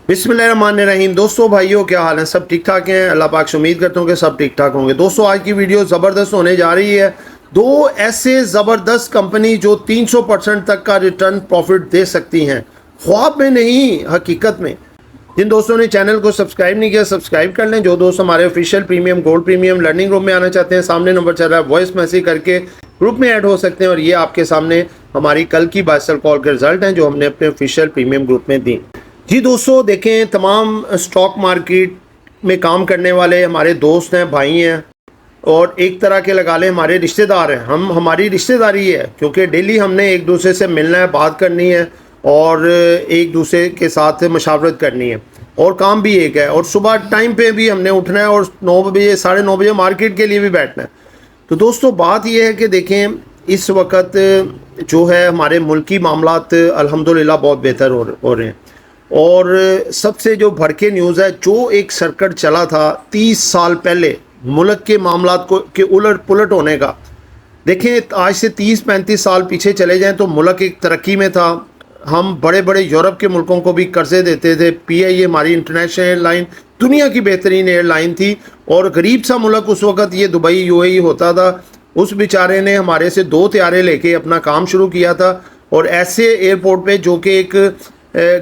बिस्मिल्लाहिर्रहमानिर्रहीम। दोस्तों भाइयों, क्या हाल है? सब ठीक ठाक हैं? अल्लाह पाक से उम्मीद करता हूँ कि सब ठीक ठाक होंगे। दोस्तों आज की वीडियो ज़बरदस्त होने जा रही है। दो ऐसे ज़बरदस्त कंपनी जो 300% तक का रिटर्न प्रॉफिट दे सकती हैं, ख्वाब में नहीं हकीकत में। जिन दोस्तों ने चैनल को सब्सक्राइब नहीं किया, सब्सक्राइब कर लें। जो दोस्त हमारे official premium gold premium learning group में आना चाहते हैं, सामने नंबर चल रहा है, वॉइस मैसेज करके ग्रुप में ऐड हो सकते हैं। और ये आपके सामने हमारी कल की बाइसल कॉल के रिजल्ट हैं जो हमने अपने ऑफिशियल प्रीमियम ग्रुप में दी। जी दोस्तों, देखें, तमाम स्टॉक मार्केट में काम करने वाले हमारे दोस्त हैं, भाई हैं, और एक तरह के लगा लें हमारे रिश्तेदार हैं। हमारी रिश्तेदारी है क्योंकि डेली हमने एक दूसरे से मिलना है, बात करनी है और एक दूसरे के साथ मशावरत करनी है, और काम भी एक है। और सुबह टाइम पे भी हमने उठना है और 9 बजे 9:30 मार्केट के लिए भी बैठना है। तो दोस्तों बात यह है कि देखें, इस वक्त जो है हमारे मुल्की मामलात अल्हम्दुलिल्लाह बहुत बेहतर हो रहे हैं। और सबसे जो भड़के न्यूज़ है, जो एक सर्कट चला था 30 साल पहले मुल्क के मामलात को के उलट पुलट होने का, देखें आज से 30-35 साल पीछे चले जाएं तो मुल्क एक तरक्की में था। हम बड़े बड़े यूरोप के मुल्कों को भी कर्जे देते थे। PIA हमारी इंटरनेशनल एयरलाइन दुनिया की बेहतरीन एयरलाइन थी, और गरीब सा मुल्क उस वक़्त ये दुबई UAE होता था। उस बेचारे ने हमारे से 2 त्यारे लेके अपना काम शुरू किया था, और ऐसे एयरपोर्ट पे जो कि एक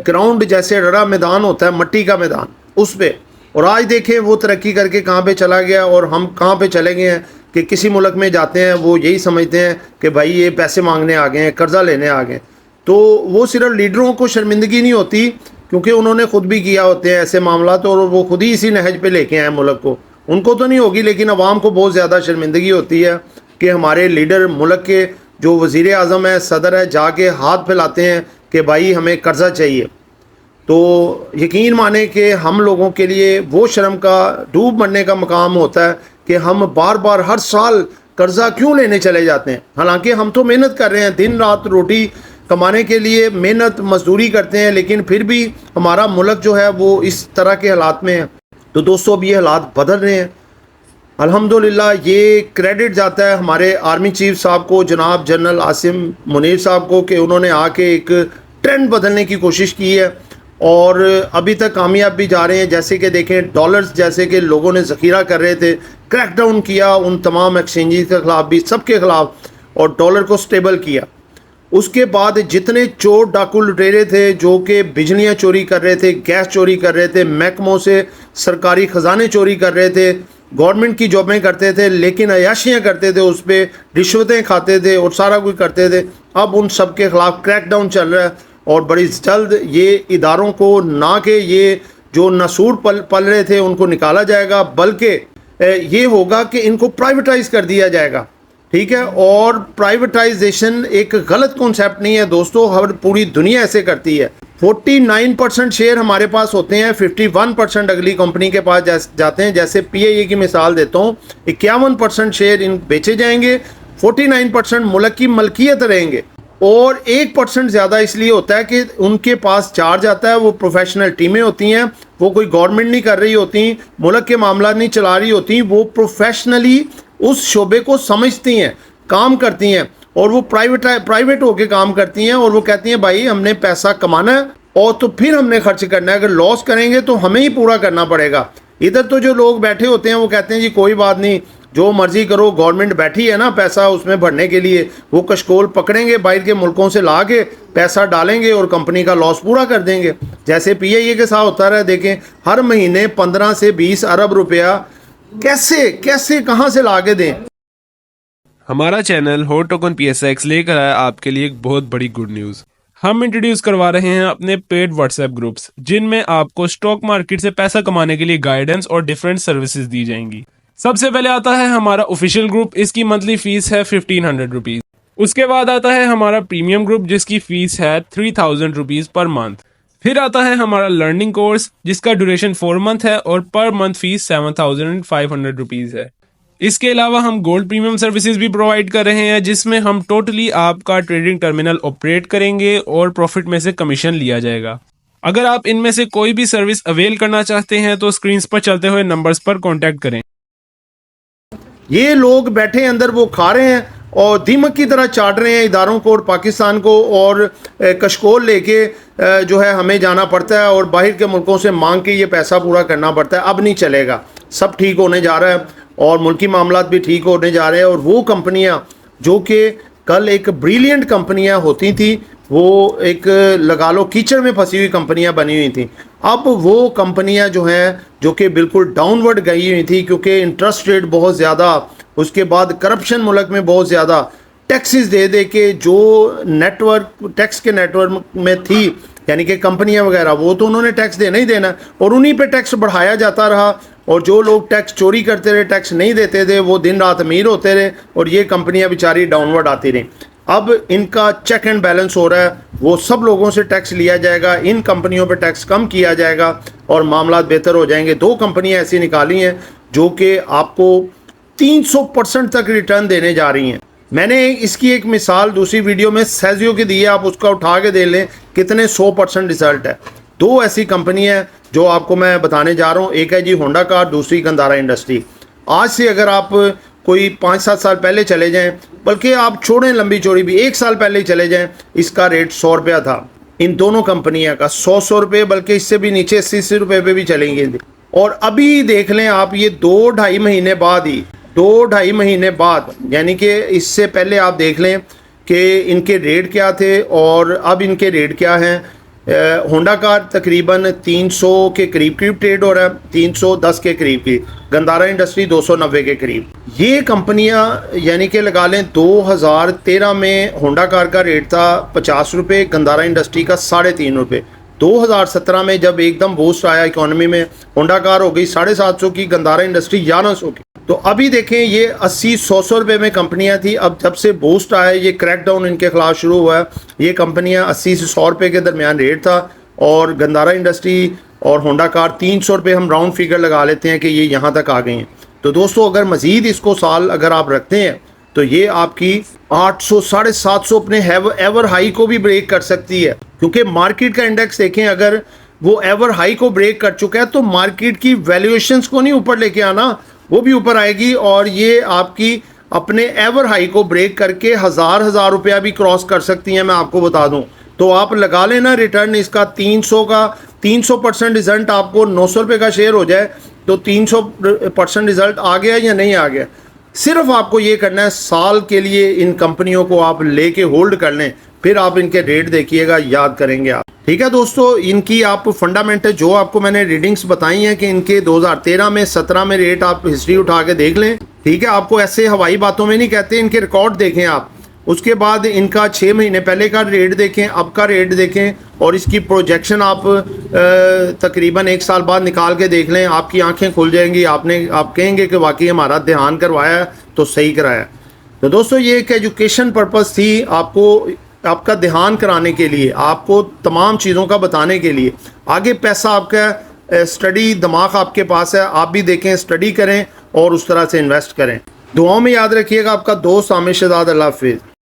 ग्राउंड जैसे रड़ा मैदान होता है, मट्टी का मैदान, उस पे। और आज देखें वो तरक्की करके कहाँ पे चला गया, और हम कहाँ पे चले गए हैं कि किसी मुल्क में जाते हैं वो यही समझते हैं कि भाई ये पैसे मांगने आ गए हैं, कर्जा लेने आ गए। तो वो सिर्फ लीडरों को शर्मिंदगी नहीं होती क्योंकि उन्होंने खुद भी किया होते हैं ऐसे मामला, तो और वो खुद ही इसी नहज पे लेके आए मुल्क को। उनको तो नहीं होगी, लेकिन अवाम को बहुत ज़्यादा शर्मिंदगी होती है कि हमारे लीडर, मुल्क के जो वज़ीर आज़म है, सदर है, जाके हाथ फैलाते हैं कि भाई हमें कर्जा चाहिए। तो यकीन माने कि हम लोगों के लिए वो शर्म का डूब मरने का मकाम होता है कि हम बार बार हर साल कर्जा क्यों लेने चले जाते हैं। हालांकि हम तो मेहनत कर रहे हैं, दिन रात रोटी कमाने के लिए मेहनत मजदूरी करते हैं, लेकिन फिर भी हमारा मुल्क जो है वो इस तरह के हालात में है। तो दोस्तों अब ये हालात बदल रहे हैं अल्हम्दुलिल्लाह। ये क्रेडिट जाता है हमारे आर्मी चीफ साहब को, जनाब जनरल आसिम मुनीर साहब को, कि उन्होंने आके एक ट्रेंड बदलने की कोशिश की है और अभी तक कामयाब भी जा रहे हैं। जैसे कि देखें, डॉलर्स जैसे कि लोगों ने ज़ख़ीरा कर रहे थे, क्रैकडाउन किया उन तमाम एक्सचेंजेस के ख़िलाफ़ भी, सबके ख़िलाफ़, और डॉलर को स्टेबल किया। उसके बाद जितने चोर डाकू लुटेरे थे जो कि बिजलियाँ चोरी कर रहे थे, गैस चोरी कर रहे थे, महकमों से सरकारी ख़जाने चोरी कर रहे थे, गवर्नमेंट की जॉबें करते थे लेकिन अयाशियाँ करते थे, उस पर रिश्वतें खाते थे और सारा कुछ करते थे, अब उन सब के ख़िलाफ़ क्रैकडाउन चल रहा है। और बड़ी जल्द ये इदारों को, ना कि ये जो नसूर पल रहे थे उनको निकाला जाएगा, बल्कि ये होगा कि इनको प्राइवेटाइज कर दिया जाएगा। ठीक है, और प्राइवेटाइजेशन एक गलत कॉन्सेप्ट नहीं है दोस्तों, हर पूरी दुनिया ऐसे करती है। 49% शेयर हमारे पास होते हैं, 51% अगली कंपनी के पास जाते हैं। जैसे PIA की मिसाल देता हूँ, 51% शेयर इन बेचे जाएंगे, 49% मुल्क की मलकियत रहेंगे, और 1% ज़्यादा इसलिए होता है कि उनके पास चार्ज आता है। वो प्रोफेशनल टीमें होती हैं, वो कोई गवर्नमेंट नहीं कर रही होती, मुल्क के मामला नहीं चला रही होती, वो प्रोफेशनली उस शोबे को समझती हैं, काम करती हैं, और वो प्राइवेट होके काम करती हैं। और वो कहती हैं भाई हमने पैसा कमाना है और तो फिर हमने खर्च करना है, अगर लॉस करेंगे तो हमें ही पूरा करना पड़ेगा। इधर तो जो लोग बैठे होते हैं वो कहते हैं जी कोई बात नहीं, जो मर्जी करो, गवर्नमेंट बैठी है ना पैसा उसमें भरने के लिए, वो कशकोल पकड़ेंगे, बाहर के मुल्कों से ला के पैसा डालेंगे और कंपनी का लॉस पूरा कर देंगे। जैसे PIA के साथ होता रहा, देखें हर महीने 15 से 20 अरब रुपया कैसे कहां से ला के दें। हमारा चैनल हॉट टोकन PSX लेकर आया आपके लिए एक बहुत बड़ी गुड न्यूज़। हम इंट्रोड्यूस करवा रहे हैं अपने पेड व्हाट्सएप ग्रुप्स, जिनमें आपको स्टॉक मार्केट से पैसा कमाने के लिए गाइडेंस और डिफरेंट सर्विसेज दी जाएंगी। सबसे पहले आता है हमारा ऑफिशियल ग्रुप, इसकी मंथली फीस है 1500 रुपीज़। उसके बाद आता है हमारा प्रीमियम ग्रुप जिसकी फीस है 3000 रुपीज़ पर मंथ। फिर आता है हमारा लर्निंग कोर्स जिसका ड्यूरेशन 4 मंथ है और पर मंथ फीस 7500 रुपीज़ है। इसके अलावा हम गोल्ड प्रीमियम सर्विसेज भी प्रोवाइड कर रहे हैं, जिसमें हम टोटली आपका ट्रेडिंग टर्मिनल ऑपरेट करेंगे और प्रॉफिट में से कमीशन लिया जाएगा। अगर आप इनमें से कोई भी सर्विस अवेल करना चाहते हैं तो स्क्रीन पर चलते हुए नंबर्स पर कॉन्टैक्ट करें। ये लोग बैठे अंदर वो खा रहे हैं और दीमक की तरह चाट रहे हैं इदारों को और पाकिस्तान को, और कशकोल लेके जो है हमें जाना पड़ता है और बाहर के मुल्कों से मांग के ये पैसा पूरा करना पड़ता है। अब नहीं चलेगा, सब ठीक होने जा रहा है और मुल्की मामलात भी ठीक होने जा रहे हैं। और वो कंपनियां जो कि कल एक ब्रिलियंट कंपनियां होती थी, वो एक लगा लो कीचड़ में फंसी हुई कंपनियां बनी हुई थी, अब वो कंपनियां जो हैं जो कि बिल्कुल डाउनवर्ड गई हुई थी, क्योंकि इंटरेस्ट रेट बहुत ज़्यादा, उसके बाद करप्शन मुल्क में बहुत ज़्यादा, टैक्सेस दे दे के जो नेटवर्क टैक्स के नेटवर्क में थी यानी कि कंपनियां वगैरह, वो तो उन्होंने टैक्स देना ही देना और उन्हीं पे टैक्स बढ़ाया जाता रहा। और जो लोग टैक्स चोरी करते रहे, टैक्स नहीं देते थे, वो दिन रात अमीर होते रहे और ये कंपनियां बेचारी डाउनवर्ड आती रहीं। अब इनका चेक एंड बैलेंस हो रहा है, वो सब लोगों से टैक्स लिया जाएगा, इन कंपनियों पे टैक्स कम किया जाएगा और मामला बेहतर हो जाएंगे। 2 कंपनियां ऐसी निकाली हैं जो कि आपको 300% तक रिटर्न देने जा रही हैं। मैंने इसकी एक मिसाल दूसरी वीडियो में सेजियो की दी है, आप उसका उठा के देख लें कितने 100% रिजल्ट है। 2 ऐसी कंपनी है जो आपको मैं बताने जा रहा हूँ, एक है जी होंडा कार, दूसरी गंदारा इंडस्ट्री। आज से अगर आप कोई 5-7 साल पहले चले जाएं, बल्कि आप छोड़ें लंबी चौड़ी भी 1 साल पहले ही चले जाएं, इसका रेट 100 रुपया था। इन दोनों कंपनियों का 100 रुपये, बल्कि इससे भी नीचे 80 रुपये पे भी चलेंगे। और अभी देख लें आप, ये 2-2.5 महीने बाद ही, 2-2.5 महीने बाद, यानी कि इससे पहले आप देख लें कि इनके रेट क्या थे और अब इनके रेट क्या हैं। होंडा कार तकरीबन 300 के करीब ट्रेड हो रहा है, 310 के करीब की, गंदारा इंडस्ट्री 290 के करीब। ये कंपनियां यानी कि लगा लें 2013 में होंडा कार का रेट था 50 रुपये, गंदारा इंडस्ट्री का 3.5 रुपये। 2017 में जब एकदम बूस्ट आया इकोनॉमी में, होंडा कार हो गई 750 की, गंदारा इंडस्ट्री 1100 की। तो अभी देखें ये 80-100 रुपये में कंपनियां थी, अब जब से बूस्ट आया, ये क्रैकडाउन इनके खिलाफ शुरू हुआ है, ये कंपनियां 80 से 100 रुपये के दरमियान रेट था। और गंदारा इंडस्ट्री और होंडा कार 300 रुपये, हम राउंड फिगर लगा लेते हैं कि ये यहाँ तक आ गई हैं। तो दोस्तों अगर मज़ीद इसको साल अगर आप रखते हैं तो ये आपकी 800 750 अपने एवर हाई को भी ब्रेक कर सकती है, क्योंकि मार्केट का इंडेक्स देखें, अगर वो एवर हाई को ब्रेक कर चुका है तो मार्केट की वैल्यूएशंस को नहीं ऊपर लेके आना, वो भी ऊपर आएगी और ये आपकी अपने एवर हाई को ब्रेक करके 1000 रुपया भी क्रॉस कर सकती हैं, मैं आपको बता दूं। तो आप लगा लेना रिटर्न इसका 300 का, 300% रिजल्ट आपको 900 रुपये का शेयर हो जाए तो 300% रिजल्ट आ गया या नहीं आ गया। सिर्फ आपको ये करना है, साल के लिए इन कंपनियों को आप लेके होल्ड कर लें, फिर आप इनके रेट देखिएगा, याद करेंगे आप। ठीक है दोस्तों, इनकी आप फंडामेंटल जो आपको मैंने रीडिंग्स बताई हैं कि इनके 2013 में 17 में रेट, आप हिस्ट्री उठा के देख लें। ठीक है, आपको ऐसे हवाई बातों में नहीं कहते, इनके रिकॉर्ड देखें आप। उसके बाद इनका 6 महीने पहले का रेट देखें, अब का रेट देखें और इसकी प्रोजेक्शन आप तकरीबन 1 साल बाद निकाल के देख लें, आपकी आंखें खुल जाएंगी। आप कहेंगे कि वाकई हमारा ध्यान करवाया तो सही कराया। तो दोस्तों ये एक एजुकेशन पर्पस थी, आपको आपका ध्यान कराने के लिए, आपको तमाम चीज़ों का बताने के लिए। आगे पैसा आपका स्टडी दिमाग आपके पास है, आप भी देखें, स्टडी करें और उस तरह से इन्वेस्ट करें। दुआओं में याद रखिएगा। आपका दोस्त आमिर शहजाद। अल्लाह हाफिज़।